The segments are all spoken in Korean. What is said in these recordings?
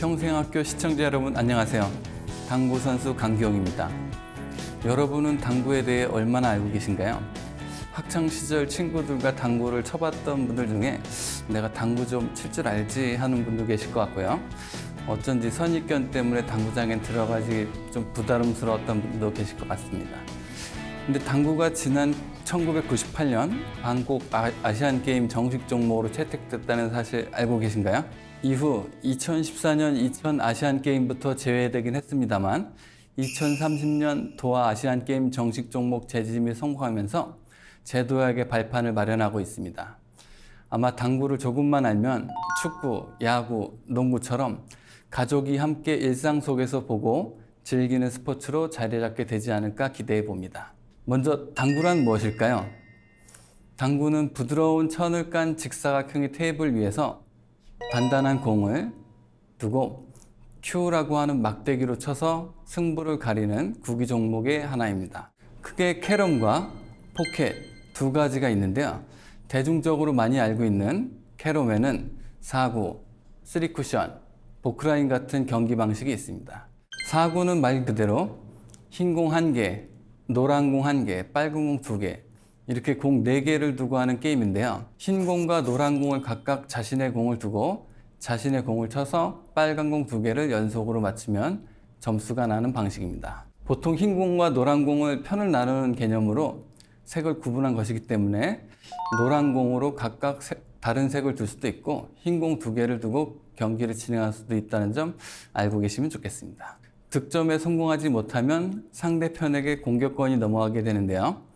평생학교 시청자 여러분 안녕하세요. 당구 선수 강기용입니다. 여러분은 당구에 대해 얼마나 알고 계신가요? 학창 시절 친구들과 당구를 쳐봤던 분들 중에 내가 당구 좀 칠 줄 알지 하는 분도 계실 것 같고요. 어쩐지 선입견 때문에 당구장에 들어가기 좀 부담스러웠던 분도 계실 것 같습니다. 근데 당구가 지난 1998년 방콕 아시안게임 정식 종목으로 채택됐다는 사실 알고 계신가요? 이후 2014년 이천 아시안게임부터 제외되긴 했습니다만 2030년 도하 아시안게임 정식 종목 재진입에 성공하면서 제도약의 발판을 마련하고 있습니다. 아마 당구를 조금만 알면 축구, 야구, 농구처럼 가족이 함께 일상 속에서 보고 즐기는 스포츠로 자리 잡게 되지 않을까 기대해 봅니다. 먼저 당구란 무엇일까요? 당구는 부드러운 천을 깐 직사각형의 테이블 위에서 단단한 공을 두고 큐라고 하는 막대기로 쳐서 승부를 가리는 구기 종목의 하나입니다. 크게 캐럼과 포켓 두 가지가 있는데요. 대중적으로 많이 알고 있는 캐럼에는 4구, 3쿠션, 보크라인 같은 경기 방식이 있습니다. 4구는 말 그대로 흰 공 1개, 노란 공 1개, 빨간 공 2개 이렇게 공 4개를 두고 하는 게임인데요. 흰 공과 노란 공을 각각 자신의 공을 두고 자신의 공을 쳐서 빨간 공 2개를 연속으로 맞추면 점수가 나는 방식입니다. 보통 흰 공과 노란 공을 편을 나누는 개념으로 색을 구분한 것이기 때문에 노란 공으로 각각 다른 색을 둘 수도 있고 흰 공 2개를 두고 경기를 진행할 수도 있다는 점 알고 계시면 좋겠습니다. 득점에 성공하지 못하면 상대편에게 공격권이 넘어가게 되는데요.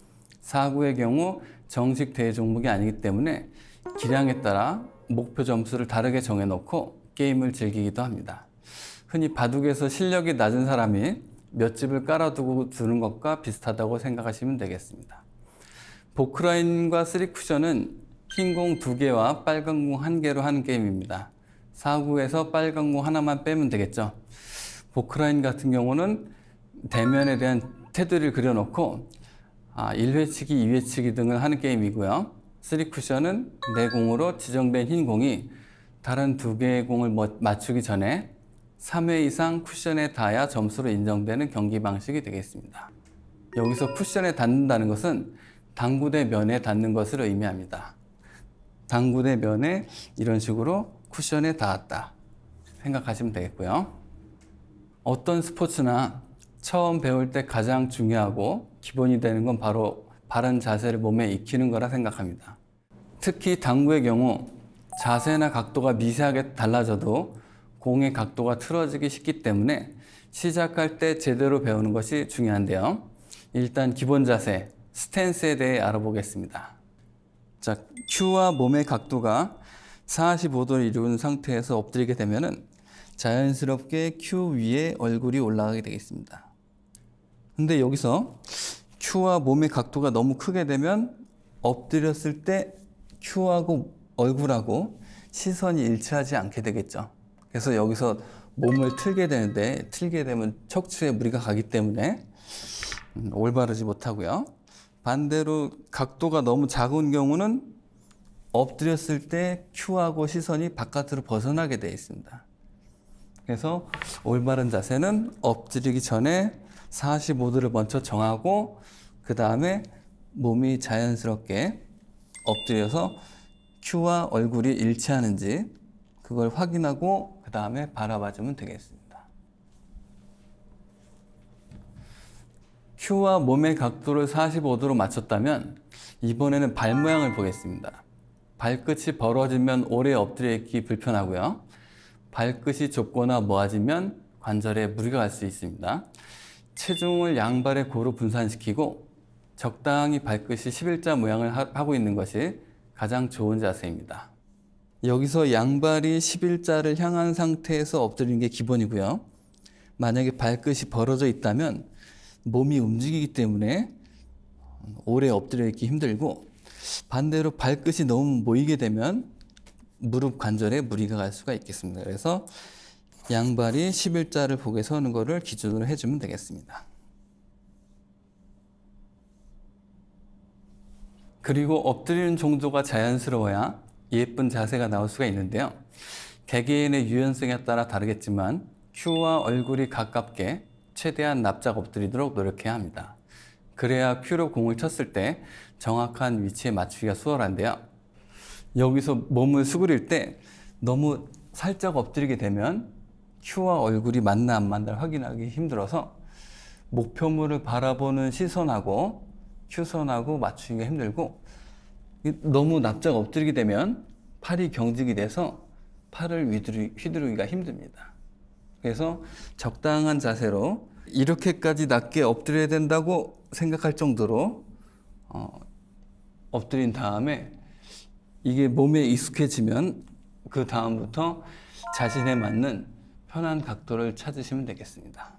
4구의 경우 정식 대회 종목이 아니기 때문에 기량에 따라 목표 점수를 다르게 정해놓고 게임을 즐기기도 합니다. 흔히 바둑에서 실력이 낮은 사람이 몇 집을 깔아두고 두는 것과 비슷하다고 생각하시면 되겠습니다. 보크라인과 3쿠션은 흰 공 2개와 빨간 공 1개로 하는 게임입니다. 4구에서 빨간 공 하나만 빼면 되겠죠. 보크라인 같은 경우는 대면에 대한 테두리를 그려놓고 1회치기, 2회치기 등을 하는 게임이고요. 3쿠션은 내 공으로 지정된 흰 공이 다른 2개의 공을 맞추기 전에 3회 이상 쿠션에 닿아야 점수로 인정되는 경기 방식이 되겠습니다. 여기서 쿠션에 닿는다는 것은 당구대 면에 닿는 것을 의미합니다. 당구대 면에 이런 식으로 쿠션에 닿았다 생각하시면 되겠고요. 어떤 스포츠나 처음 배울 때 가장 중요하고 기본이 되는 건 바로 바른 자세를 몸에 익히는 거라 생각합니다. 특히 당구의 경우 자세나 각도가 미세하게 달라져도 공의 각도가 틀어지기 쉽기 때문에 시작할 때 제대로 배우는 것이 중요한데요. 일단 기본 자세, 스탠스에 대해 알아보겠습니다. 자, 큐와 몸의 각도가 45도를 이룬 상태에서 엎드리게 되면은 자연스럽게 큐 위에 얼굴이 올라가게 되겠습니다. 근데 여기서 큐와 몸의 각도가 너무 크게 되면 엎드렸을 때 큐하고 얼굴하고 시선이 일치하지 않게 되겠죠. 그래서 여기서 몸을 틀게 되는데 틀게 되면 척추에 무리가 가기 때문에 올바르지 못하고요. 반대로 각도가 너무 작은 경우는 엎드렸을 때 큐하고 시선이 바깥으로 벗어나게 되어 있습니다. 그래서 올바른 자세는 엎드리기 전에 45도를 먼저 정하고 그 다음에 몸이 자연스럽게 엎드려서 큐와 얼굴이 일치하는지 그걸 확인하고 그 다음에 바라봐주면 되겠습니다. 큐와 몸의 각도를 45도로 맞췄다면 이번에는 발 모양을 보겠습니다. 발끝이 벌어지면 오래 엎드려 있기 불편하고요. 발끝이 좁거나 모아지면 관절에 무리가 갈 수 있습니다. 체중을 양발에 고루 분산시키고 적당히 발끝이 11자 모양을 하고 있는 것이 가장 좋은 자세입니다. 여기서 양발이 11자를 향한 상태에서 엎드리는 게 기본이고요. 만약에 발끝이 벌어져 있다면 몸이 움직이기 때문에 오래 엎드려 있기 힘들고 반대로 발끝이 너무 모이게 되면 무릎 관절에 무리가 갈 수가 있겠습니다. 그래서 양발이 11자를 보게 서는 것을 기준으로 해주면 되겠습니다. 그리고 엎드리는 정도가 자연스러워야 예쁜 자세가 나올 수가 있는데요. 개개인의 유연성에 따라 다르겠지만 큐와 얼굴이 가깝게 최대한 납작 엎드리도록 노력해야 합니다. 그래야 큐로 공을 쳤을 때 정확한 위치에 맞추기가 수월한데요. 여기서 몸을 수그릴 때 너무 살짝 엎드리게 되면 큐와 얼굴이 맞나 안 맞나 확인하기 힘들어서 목표물을 바라보는 시선하고 큐선하고 맞추기가 힘들고, 너무 납작 엎드리게 되면 팔이 경직이 돼서 팔을 휘두르기가 힘듭니다. 그래서 적당한 자세로 이렇게까지 낮게 엎드려야 된다고 생각할 정도로 엎드린 다음에 이게 몸에 익숙해지면 그 다음부터 자신에 맞는 편한 각도를 찾으시면 되겠습니다.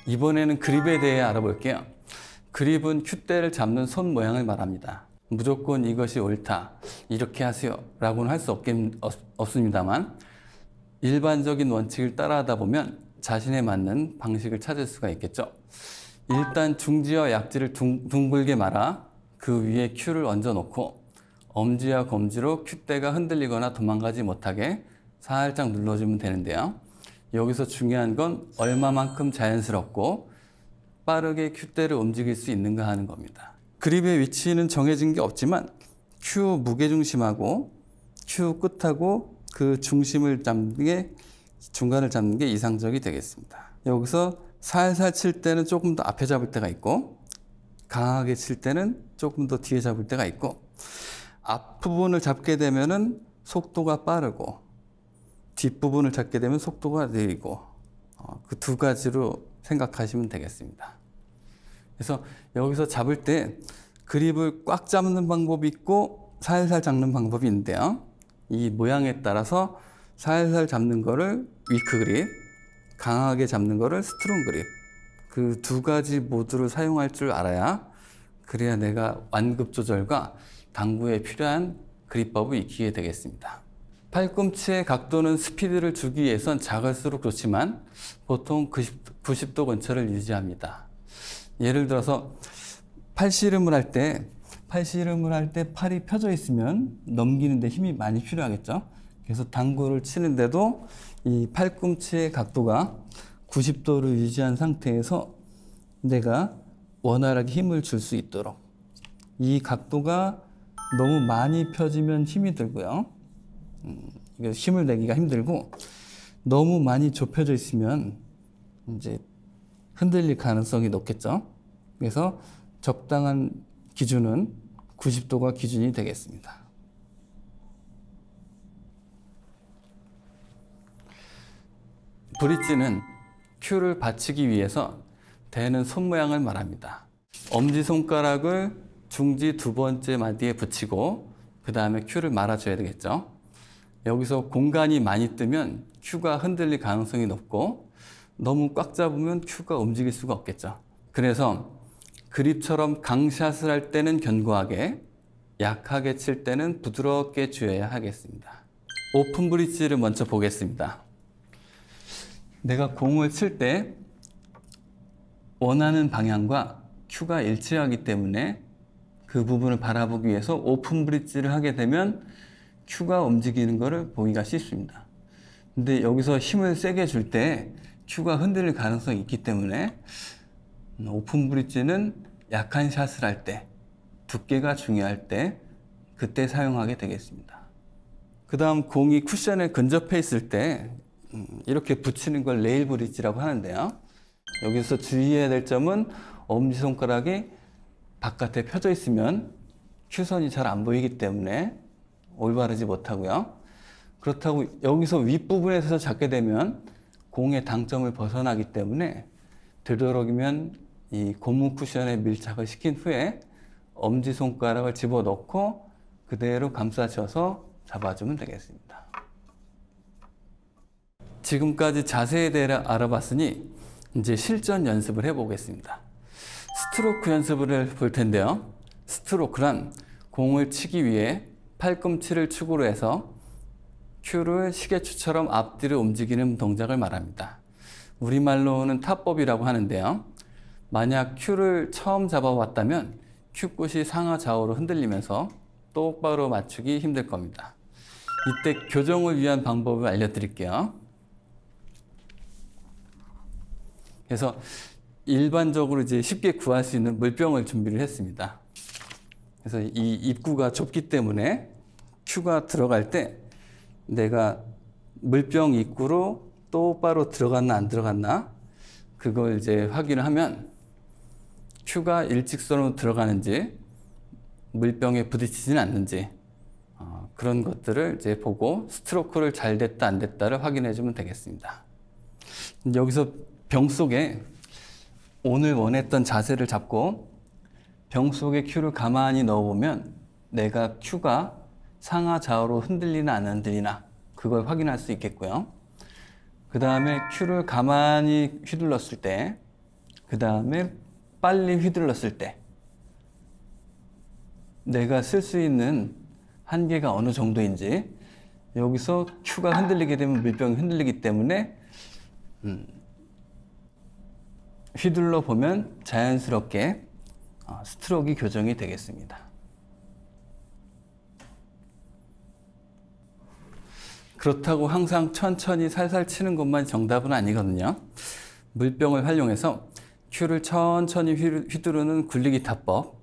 이번에는 그립에 대해 알아볼게요. 그립은 큐대를 잡는 손 모양을 말합니다. 무조건 이것이 옳다, 이렇게 하세요 라고는 할 수 없습니다만 일반적인 원칙을 따라하다 보면 자신에 맞는 방식을 찾을 수가 있겠죠. 일단 중지와 약지를 둥글게 말아 그 위에 큐를 얹어 놓고 엄지와 검지로 큐대가 흔들리거나 도망가지 못하게 살짝 눌러주면 되는데요. 여기서 중요한 건 얼마만큼 자연스럽고 빠르게 큐대를 움직일 수 있는가 하는 겁니다. 그립의 위치는 정해진 게 없지만 큐 무게중심하고 큐 끝하고 그 중심을 잡는 게, 중간을 잡는 게 이상적이 되겠습니다. 여기서 살살 칠 때는 조금 더 앞에 잡을 때가 있고, 강하게 칠 때는 조금 더 뒤에 잡을 때가 있고, 앞부분을 잡게 되면은 속도가 빠르고 뒷부분을 잡게 되면 속도가 느리고, 그 두 가지로 생각하시면 되겠습니다. 그래서 여기서 잡을 때 그립을 꽉 잡는 방법이 있고 살살 잡는 방법이 있는데요. 이 모양에 따라서 살살 잡는 거를 위크 그립, 강하게 잡는 거를 스트롱 그립, 그 두 가지 모두를 사용할 줄 알아야, 그래야 내가 완급 조절과 당구에 필요한 그립법을 익히게 되겠습니다. 팔꿈치의 각도는 스피드를 주기 위해선 작을수록 좋지만 보통 90도 근처를 유지합니다. 예를 들어서 팔씨름을 할 때 팔이 펴져 있으면 넘기는 데 힘이 많이 필요하겠죠. 그래서 당구를 치는데도 이 팔꿈치의 각도가 90도를 유지한 상태에서 내가 원활하게 힘을 줄 수 있도록, 이 각도가 너무 많이 펴지면 힘이 들고요. 힘을 내기가 힘들고, 너무 많이 좁혀져 있으면 이제 흔들릴 가능성이 높겠죠. 그래서 적당한 기준은 90도가 기준이 되겠습니다. 브릿지는 큐를 받치기 위해서 대는 손 모양을 말합니다. 엄지손가락을 중지 두 번째 마디에 붙이고 그 다음에 큐를 말아줘야 되겠죠. 여기서 공간이 많이 뜨면 큐가 흔들릴 가능성이 높고, 너무 꽉 잡으면 큐가 움직일 수가 없겠죠. 그래서 그립처럼 강샷을 할 때는 견고하게, 약하게 칠 때는 부드럽게 쥐어야 하겠습니다. 오픈 브릿지를 먼저 보겠습니다. 내가 공을 칠 때 원하는 방향과 큐가 일치하기 때문에 그 부분을 바라보기 위해서 오픈 브릿지를 하게 되면 큐가 움직이는 것을 보기가 쉽습니다. 근데 여기서 힘을 세게 줄 때 큐가 흔들릴 가능성이 있기 때문에 오픈 브릿지는 약한 샷을 할 때, 두께가 중요할 때, 그때 사용하게 되겠습니다. 그 다음 공이 쿠션에 근접해 있을 때 이렇게 붙이는 걸 레일 브릿지라고 하는데요. 여기서 주의해야 될 점은 엄지손가락이 바깥에 펴져 있으면 큐선이 잘 안 보이기 때문에 올바르지 못하고요. 그렇다고 여기서 윗부분에서 잡게 되면 공의 당점을 벗어나기 때문에 되도록이면 이 고무 쿠션에 밀착을 시킨 후에 엄지손가락을 집어넣고 그대로 감싸줘서 잡아주면 되겠습니다. 지금까지 자세에 대해 알아봤으니 이제 실전 연습을 해보겠습니다. 스트로크 연습을 볼 텐데요. 스트로크란 공을 치기 위해 팔꿈치를 축으로 해서 큐를 시계추처럼 앞뒤로 움직이는 동작을 말합니다. 우리말로는 타법이라고 하는데요. 만약 큐를 처음 잡아왔다면 큐끝이 상하 좌우로 흔들리면서 똑바로 맞추기 힘들 겁니다. 이때 교정을 위한 방법을 알려드릴게요. 그래서 일반적으로 이제 쉽게 구할 수 있는 물병을 준비를 했습니다. 그래서 이 입구가 좁기 때문에 큐가 들어갈 때 내가 물병 입구로 똑바로 들어갔나 안 들어갔나 그걸 이제 확인을 하면 큐가 일직선으로 들어가는지 물병에 부딪히지는 않는지 그런 것들을 이제 보고 스트로크를 잘 됐다 안 됐다를 확인해 주면 되겠습니다. 여기서 병 속에 오늘 원했던 자세를 잡고 병 속에 큐를 가만히 넣어보면 내가 큐가 상하 좌우로 흔들리나 안 흔들리나 그걸 확인할 수 있겠고요. 그 다음에 큐를 가만히 휘둘렀을 때, 그 다음에 빨리 휘둘렀을 때 내가 쓸 수 있는 한계가 어느 정도인지, 여기서 큐가 흔들리게 되면 물병이 흔들리기 때문에 휘둘러 보면 자연스럽게 스트로크 교정이 되겠습니다. 그렇다고 항상 천천히 살살 치는 것만 정답은 아니거든요. 물병을 활용해서 큐를 천천히 휘두르는 굴리기 타법,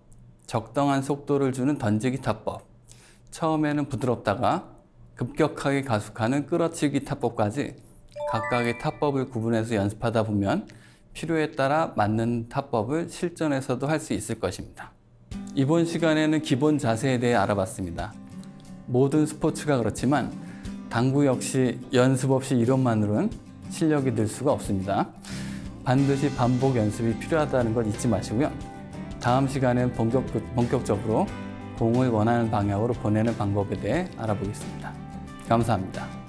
적당한 속도를 주는 던지기 타법, 처음에는 부드럽다가 급격하게 가속하는 끌어치기 타법까지 각각의 타법을 구분해서 연습하다 보면 필요에 따라 맞는 타법을 실전에서도 할 수 있을 것입니다. 이번 시간에는 기본 자세에 대해 알아봤습니다. 모든 스포츠가 그렇지만 당구 역시 연습 없이 이론만으로는 실력이 늘 수가 없습니다. 반드시 반복 연습이 필요하다는 걸 잊지 마시고요. 다음 시간엔 본격적으로 공을 원하는 방향으로 보내는 방법에 대해 알아보겠습니다. 감사합니다.